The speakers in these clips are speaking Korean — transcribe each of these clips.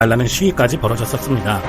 말라는 시위까지 벌어졌었습니다.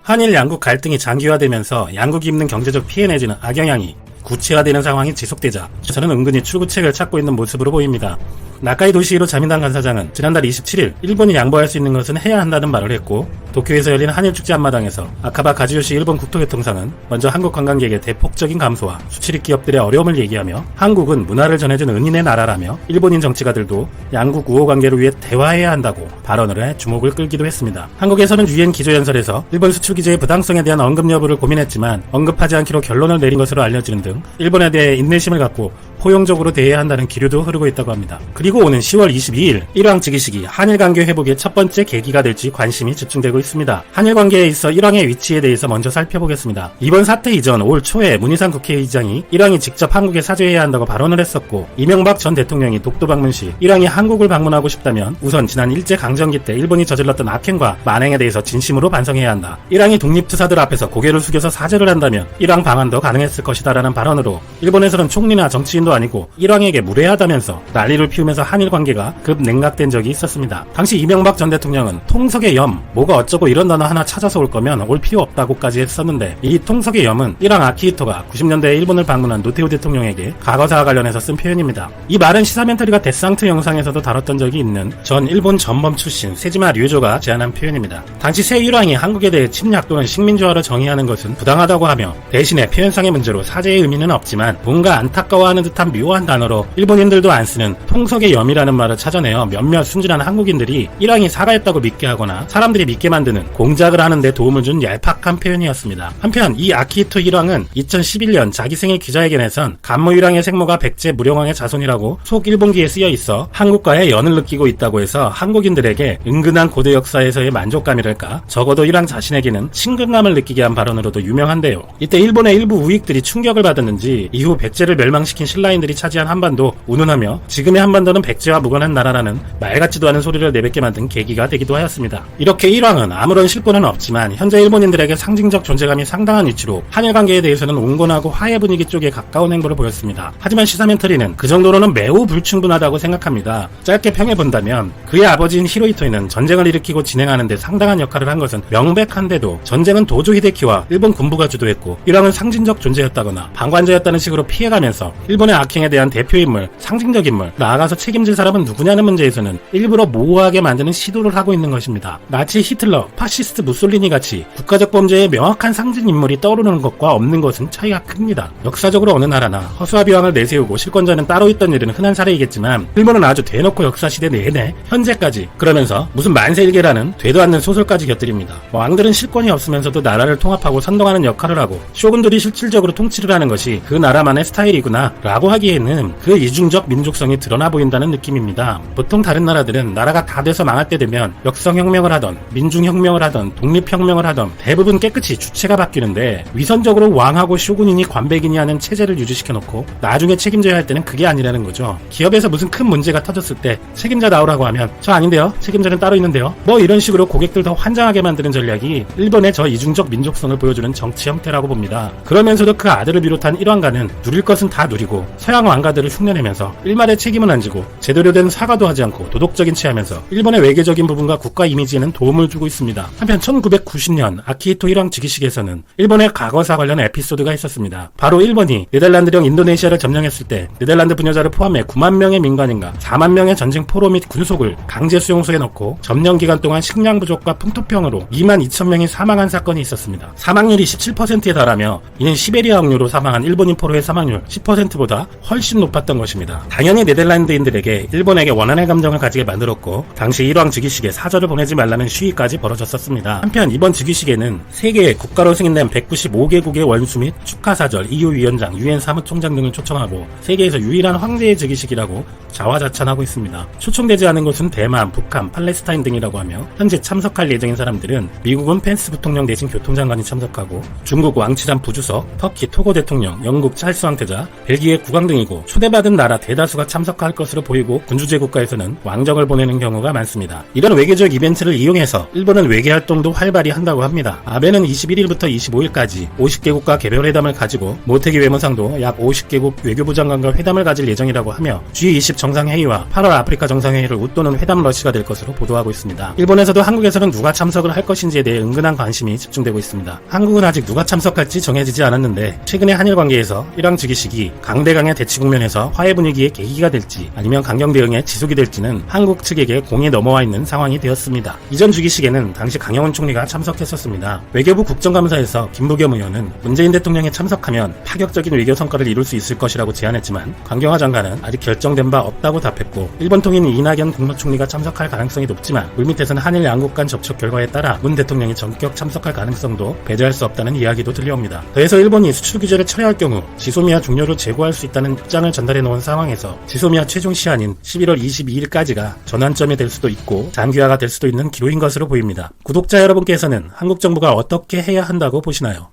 한일 양국 갈등이 장기화되면서 양국이 입는 경제적 피해 내지는 악영향이 구체화되는 상황이 지속되자 저는 은근히 출구책을 찾고 있는 모습으로 보입니다. 나카이 도시히로 자민당 간사장은 지난달 27일 일본이 양보할 수 있는 것은 해야 한다는 말을 했고, 도쿄에서 열린 한일축제 한마당에서 아카바 가즈요시 일본 국토교통상은 먼저 한국 관광객의 대폭적인 감소와 수출입 기업들의 어려움을 얘기하며 한국은 문화를 전해준 은인의 나라라며 일본인 정치가들도 양국 우호 관계를 위해 대화해야 한다고 발언을 해 주목을 끌기도 했습니다. 한국에서는 유엔 기조연설에서 일본 수출 규제의 부당성에 대한 언급 여부를 고민했지만 언급하지 않기로 결론을 내린 것으로 알려지는 등 일본에 대해 인내심을 갖고 포용적으로 대해야 한다는 기류도 흐르고 있다고 합니다. 그리고 오는 10월 22일 일왕 즉위식이 한일 관계 회복의 첫 번째 계기가 될지 관심이 집중되고 있습니다. 한일 관계에 있어 일왕의 위치에 대해서 먼저 살펴보겠습니다. 이번 사태 이전 올 초에 문희상 국회의장이 일왕이 직접 한국에 사죄해야 한다고 발언을 했었고, 이명박 전 대통령이 독도 방문 시 일왕이 한국을 방문하고 싶다면 우선 지난 일제강점기 때 일본이 저질렀던 악행과 만행에 대해서 진심으로 반성해야 한다. 일왕이 독립투사들 앞에서 고개를 숙여서 사죄를 한다면 일왕 방한도 가능했을 것이다 라는 발언으로 일본에서는 총리나 정치인도 아니고 일왕에게 무례하다면서 난리를 피우면서 한일 관계가 급 냉각된 적이 있었습니다. 당시 이명박 전 대통령은 통석의 염, 뭐가 어쩌고 이런 단어 하나 찾아서 올 거면 올 필요 없다고까지 했었는데, 이 통석의 염은 일왕 아키히토가 90년대에 일본을 방문한 노태우 대통령에게 과거사와 관련해서 쓴 표현입니다. 이 말은 시사멘터리가 데상트 영상에서도 다뤘던 적이 있는 전 일본 전범 출신 세지마 류조가 제안한 표현입니다. 당시 새 일왕이 한국에 대해 침략 또는 식민지화로 정의하는 것은 부당하다고 하며, 대신에 표현상의 문제로 사죄의 의미는 없지만 뭔가 안타까워하는 듯한 묘한 단어로 일본인들도 안 쓰는 통석의 염이라는 말을 찾아내어 몇몇 순진한 한국인들이 일왕이 사과했다고 믿게 하거나 사람들이 믿게 만드는 공작을 하는 데 도움을 준 얄팍한 표현이었습니다. 한편 이 아키히토 일왕은 2011년 자기 생일 기자회견에선 간모 일왕의 생모가 백제 무령왕의 자손이라고 속 일본기에 쓰여 있어 한국과의 연을 느끼고 있다고 해서 한국인들에게 은근한 고대 역사에서의 만족감이랄까, 적어도 일왕 자신에게는 친근감을 느끼게 한 발언으로도 유명한데요. 이때 일본의 일부 우익들이 충격을 받았는지 이후 백제를 멸망시킨 신라인들이 차지한 한반도 운운하며 지금의 한반도는 백제와 무관한 나라라는 말 같지도 않은 소리를 내뱉게 만든 계기가 되기도 하였습니다. 이렇게 일왕은 아무런 실권은 없지만 현재 일본인들에게 상징적 존재감이 상당한 위치로 한일 관계에 대해서는 온건하고 화해 분위기 쪽에 가까운 행보를 보였습니다. 하지만 시사멘터리는 그 정도로는 매우 불충분하다고 생각합니다. 짧게 평해본다면 그의 아버지인 히로히토이는 전쟁을 일으키고 진행하는 데 상당한 역할을 한 것은 명백한데도 전쟁은 도조 히데키와 일본 군부가 주도했고 일왕은 상징적 존재였다거나 방관자였다는 식으로 피해가면서 일본의 악행에 대한 대표인물, 상징적 인물, 나아가서 책임질 사람은 누구냐는 문제에서는 일부러 모호하게 만드는 시도를 하고 있는 것입니다. 나치 히틀러, 파시스트 무솔리니 같이 국가적 범죄의 명확한 상징 인물이 떠오르는 것과 없는 것은 차이가 큽니다. 역사적으로 어느 나라나 허수아비 왕을 내세우고 실권자는 따로 있던 일은 흔한 사례이겠지만 일본은 아주 대놓고 역사시대 내내 현재까지, 그러면서 무슨 만세일계라는 되도 않는 소설까지 곁들입니다. 왕들은 실권이 없으면서도 나라를 통합하고 선동하는 역할을 하고 쇼군들이 실질적으로 통치를 하는 것이 그 나라만의 스타일이구나 라고 하기에는 그 이중적 민족성이 드러나 보인다는 느낌입니다. 보통 다른 나라들은 나라가 다 돼서 망할 때 되면 역성혁명을 하던 민중혁명을 하던 독립혁명을 하던 대부분 깨끗이 주체가 바뀌는데, 위선적으로 왕하고 쇼군이니 관백이니 하는 체제를 유지시켜놓고 나중에 책임져야 할 때는 그게 아니라는 거죠. 기업에서 무슨 큰 문제가 터졌을 때 책임자 나오라고 하면 저 아닌데요? 책임자는 따로 있는데요? 뭐 이런 식으로 고객들 더 환장하게 만드는 전략이 일본의 저 이중적 민족성을 보여주는 정치 형태라고 봅니다. 그러면서도 그 아들을 비롯한 일왕가는 누릴 것은 다 누리고 서양 왕가들을 흉내내면서 일말의 책임은 안 지고 제대로 된 사과도 하지 않고 도덕적인 체하면서 일본의 외교적인 부분과 국가 이미지에는 도움을 주고 있습니다. 한편 1990년 아키히토 일왕 즉위식에서는 일본의 과거사 관련 에피소드가 있었습니다. 바로 일본이 네덜란드령 인도네시아를 점령했을 때 네덜란드 분여자를 포함해 9만 명의 민간인과 4만 명의 전쟁 포로 및 군속을 강제 수용소에 넣고 점령 기간 동안 식량 부족과 풍토병으로 2만 2천 명이 사망한 사건이 있었습니다. 사망률이 17%에 달하며 이는 시베리아 억류로 사망한 일본인 포로의 사망률 10%보다 훨씬 높았던 것입니다. 당연히 네덜란드인들에게 일본에게 원한의 감정을 가지게 만들었고, 당시 일왕 즉위식에 사절을 보내지 말라는 시위까지 벌어졌었습니다. 한편 이번 즉위식에는 세계의 국가로 승인된 195개국의 원수 및 축하사절, EU위원장, UN 사무총장 등을 초청하고 세계에서 유일한 황제의 즉위식이라고 자화자찬하고 있습니다. 초청되지 않은 곳은 대만, 북한, 팔레스타인 등이라고 하며 현재 참석할 예정인 사람들은 미국은 펜스 부통령 대신 교통장관이 참석하고 중국 왕치산 부주석, 터키 토고 대통령, 대통령, 영국 찰스 황태자, 벨기에 국왕 등이고 초대받은 나라 대다수가 참석할 것으로 보이고 군주제 국가에서는 왕정을 보내는 경우가 많습니다. 이런 외교적 이벤트를 이용해서 일본은 외교활동도 활발히 한다고 합니다. 아베는 21일부터 25일까지 50개국과 개별 회담을 가지고 모테기 외무상도 약 50개국 외교부 장관과 회담을 가질 예정이라고 하며 G20 정상회의와 8월 아프리카 정상회의를 웃도는 회담 러시가 될 것으로 보도하고 있습니다. 일본에서도 한국에서는 누가 참석을 할 것인지에 대해 은근한 관심이 집중되고 있습니다. 한국은 아직 누가 참석할지 정해지지 않았는데 최근의 한일 관계에서 일왕 즉위식이 강대강의 대치 국면에서 화해 분위기의 계기가 될지 아니면 강경 대응의 지속이 될지는 한국 측에게 공이 넘어와 있는 상황이 되었습니다. 이전 즉위식에는 당시 강영훈 총리가 참석했었습니다. 외교부 국정감사에서 김부겸 의원은 문재인 대통령이 참석하면 파격적인 외교 성과를 이룰 수 있을 것이라고 제안했지만 강경화 장관은 아직 결정된 바 없다고 답했고 일본 통인 이낙연 국무총리가 참석할 가능성이 높지만 물밑에서는 한일 양국 간 접촉 결과에 따라 문 대통령이 전격 참석할 가능성도 배제할 수 없다는 이야기도 들려옵니다. 더해서 일본이 수출 규제를 철회할 경우 지소미아 종료를 재고할 수 있다는 입장을 전달해 놓은 상황에서 지소미아 최종 시한인 11월 22일까지가 전환점이 될 수도 있고 장기화가 될 수도 있는 기로인 것으로 보입니다. 구독자 여러분께서는 한국 정부가 어떻게 해야 한다고 보시나요?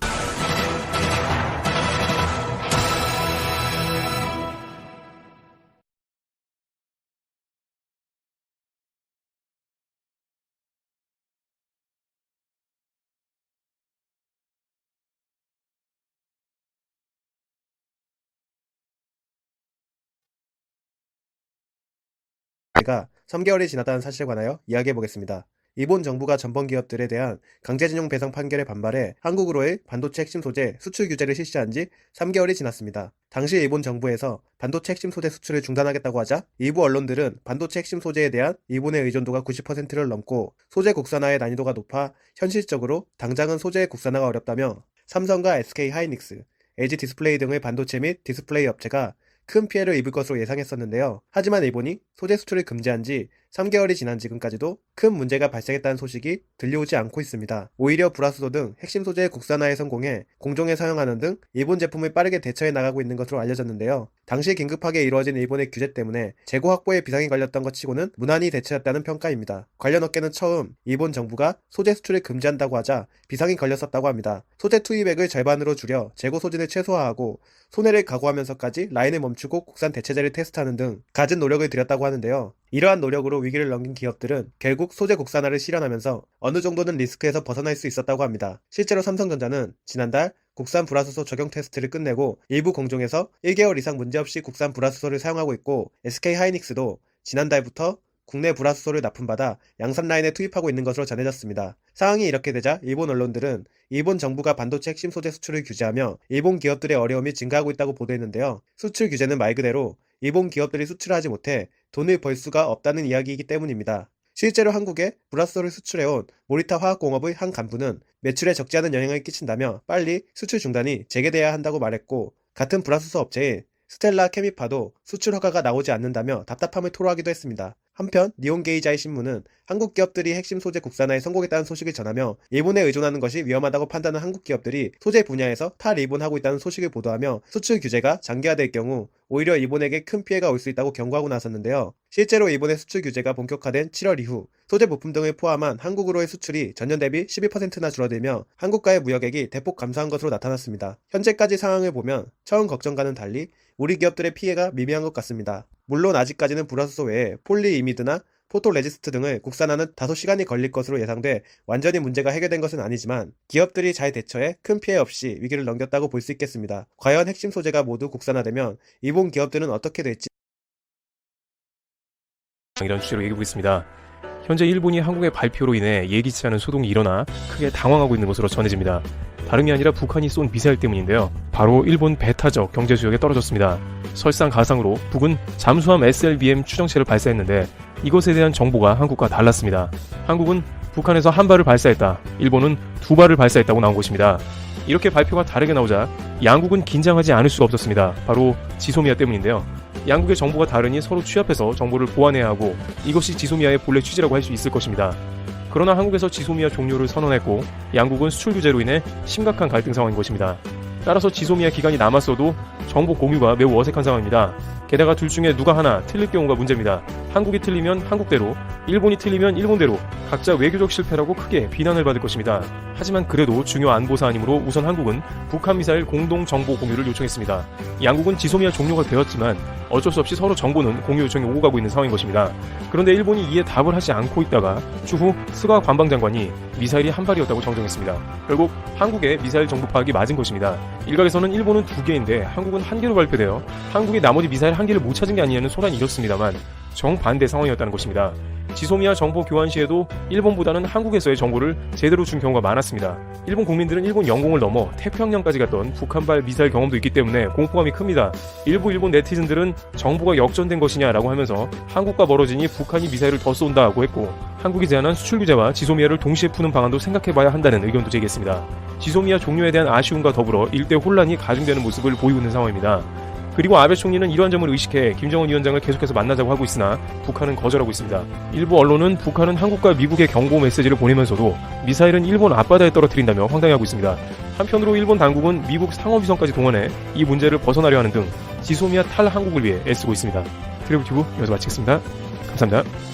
제가 3개월이 지났다는 사실에 관하여 이야기해 보겠습니다. 일본 정부가 전범 기업들에 대한 강제징용 배상 판결에 반발해 한국으로의 반도체 핵심 소재 수출 규제를 실시한 지 3개월이 지났습니다. 당시 일본 정부에서 반도체 핵심 소재 수출을 중단하겠다고 하자 일부 언론들은 반도체 핵심 소재에 대한 일본의 의존도가 90%를 넘고 소재 국산화의 난이도가 높아 현실적으로 당장은 소재 국산화가 어렵다며 삼성과 SK 하이닉스, LG 디스플레이 등의 반도체 및 디스플레이 업체가 큰 피해를 입을 것으로 예상했었는데요. 하지만 일본이 소재 수출을 금지한 지 3개월이 지난 지금까지도 큰 문제가 발생했다는 소식이 들려오지 않고 있습니다. 오히려 불화수소 등 핵심 소재의 국산화에 성공해 공정에 사용하는 등 일본 제품을 빠르게 대처해 나가고 있는 것으로 알려졌는데요. 당시 긴급하게 이루어진 일본의 규제 때문에 재고 확보에 비상이 걸렸던 것 치고는 무난히 대처했다는 평가입니다. 관련 업계는 처음 일본 정부가 소재 수출을 금지한다고 하자 비상이 걸렸었다고 합니다. 소재 투입액을 절반으로 줄여 재고 소진을 최소화하고 손해를 각오하면서까지 라인을 멈추고 국산 대체재를 테스트하는 등 갖은 노력을 들였다고 하는데요. 이러한 노력으로 위기를 넘긴 기업들은 결국 소재 국산화를 실현하면서 어느 정도는 리스크에서 벗어날 수 있었다고 합니다. 실제로 삼성전자는 지난달 국산 불화수소 적용 테스트를 끝내고 일부 공정에서 1개월 이상 문제없이 국산 불화수소를 사용하고 있고 SK 하이닉스도 지난달부터 국내 불화수소를 납품받아 양산 라인에 투입하고 있는 것으로 전해졌습니다. 상황이 이렇게 되자 일본 언론들은 일본 정부가 반도체 핵심 소재 수출을 규제하며 일본 기업들의 어려움이 증가하고 있다고 보도했는데요. 수출 규제는 말 그대로 일본 기업들이 수출하지 못해 돈을 벌 수가 없다는 이야기이기 때문입니다. 실제로 한국에 불화수소를 수출해온 모리타 화학공업의 한 간부는 매출에 적지 않은 영향을 끼친다며 빨리 수출 중단이 재개돼야 한다고 말했고 같은 불화수소 업체인 스텔라 케미파도 수출 허가가 나오지 않는다며 답답함을 토로하기도 했습니다. 한편 니혼게이자이 신문은 한국 기업들이 핵심 소재 국산화에 성공했다는 소식을 전하며 일본에 의존하는 것이 위험하다고 판단한 한국 기업들이 소재 분야에서 탈일본하고 있다는 소식을 보도하며 수출 규제가 장기화될 경우 오히려 일본에게 큰 피해가 올 수 있다고 경고하고 나섰는데요. 실제로 일본의 수출 규제가 본격화된 7월 이후 소재 부품 등을 포함한 한국으로의 수출이 전년 대비 12%나 줄어들며 한국과의 무역액이 대폭 감소한 것으로 나타났습니다. 현재까지 상황을 보면 처음 걱정과는 달리 우리 기업들의 피해가 미미한 것 같습니다. 물론 아직까지는 불화수소 외에 폴리이미드나 포토레지스트 등을 국산화는 다소 시간이 걸릴 것으로 예상돼 완전히 문제가 해결된 것은 아니지만 기업들이 잘 대처해 큰 피해 없이 위기를 넘겼다고 볼 수 있겠습니다. 과연 핵심 소재가 모두 국산화되면 일본 기업들은 어떻게 될지 이런 주제로 얘기해보고 있습니다. 현재 일본이 한국의 발표로 인해 예기치 않은 소동이 일어나 크게 당황하고 있는 것으로 전해집니다. 다름이 아니라 북한이 쏜 미사일 때문인데요. 바로 일본 배타적 경제수역에 떨어졌습니다. 설상가상으로 북은 잠수함 SLBM 추정체를 발사했는데 이것에 대한 정보가 한국과 달랐습니다. 한국은 북한에서 한 발을 발사했다, 일본은 두 발을 발사했다고 나온 것입니다. 이렇게 발표가 다르게 나오자 양국은 긴장하지 않을 수가 없었습니다. 바로 지소미아 때문인데요. 양국의 정보가 다르니 서로 취합해서 정보를 보완해야 하고 이것이 지소미아의 본래 취지라고 할 수 있을 것입니다. 그러나 한국에서 지소미아 종료를 선언했고 양국은 수출 규제로 인해 심각한 갈등 상황인 것입니다. 따라서 지소미아 기간이 남았어도 정보 공유가 매우 어색한 상황입니다. 게다가 둘 중에 누가 하나 틀릴 경우가 문제입니다. 한국이 틀리면 한국대로, 일본이 틀리면 일본대로 각자 외교적 실패라고 크게 비난을 받을 것입니다. 하지만 그래도 중요 안보 사안이므로 우선 한국은 북한 미사일 공동 정보 공유를 요청했습니다. 양국은 지소미아 종료가 되었지만 어쩔 수 없이 서로 정보는 공유 요청이 오고 가고 있는 상황인 것입니다. 그런데 일본이 이에 답을 하지 않고 있다가 추후 스가 관방장관이 미사일이 한 발이었다고 정정했습니다. 결국 한국의 미사일 정보 파악이 맞은 것입니다. 일각에서는 일본은 2개인데 한국은 1개로 발표되어 한국이 나머지 미사일 1개를 못 찾은 게 아니냐는 소란이 일었습니다만 정반대 상황이었다는 것입니다. 지소미아 정보 교환 시에도 일본보다는 한국에서의 정보를 제대로 준 경우가 많았습니다. 일본 국민들은 일본 영공을 넘어 태평양까지 갔던 북한발 미사일 경험도 있기 때문에 공포감이 큽니다. 일부 일본 네티즌들은 정보가 역전된 것이냐라고 하면서 한국과 멀어지니 북한이 미사일을 더 쏜다고 했고, 한국이 제안한 수출 규제와 지소미아를 동시에 푸는 방안도 생각해봐야 한다는 의견도 제기했습니다. 지소미아 종료에 대한 아쉬움과 더불어 일대 혼란이 가중되는 모습을 보이고 있는 상황입니다. 그리고 아베 총리는 이러한 점을 의식해 김정은 위원장을 계속해서 만나자고 하고 있으나 북한은 거절하고 있습니다. 일부 언론은 북한은 한국과 미국의 경고 메시지를 보내면서도 미사일은 일본 앞바다에 떨어뜨린다며 황당해하고 있습니다. 한편으로 일본 당국은 미국 상업위성까지 동원해 이 문제를 벗어나려 하는 등 지소미아 탈한국을 위해 애쓰고 있습니다. 트래블튜브 여기서 마치겠습니다. 감사합니다.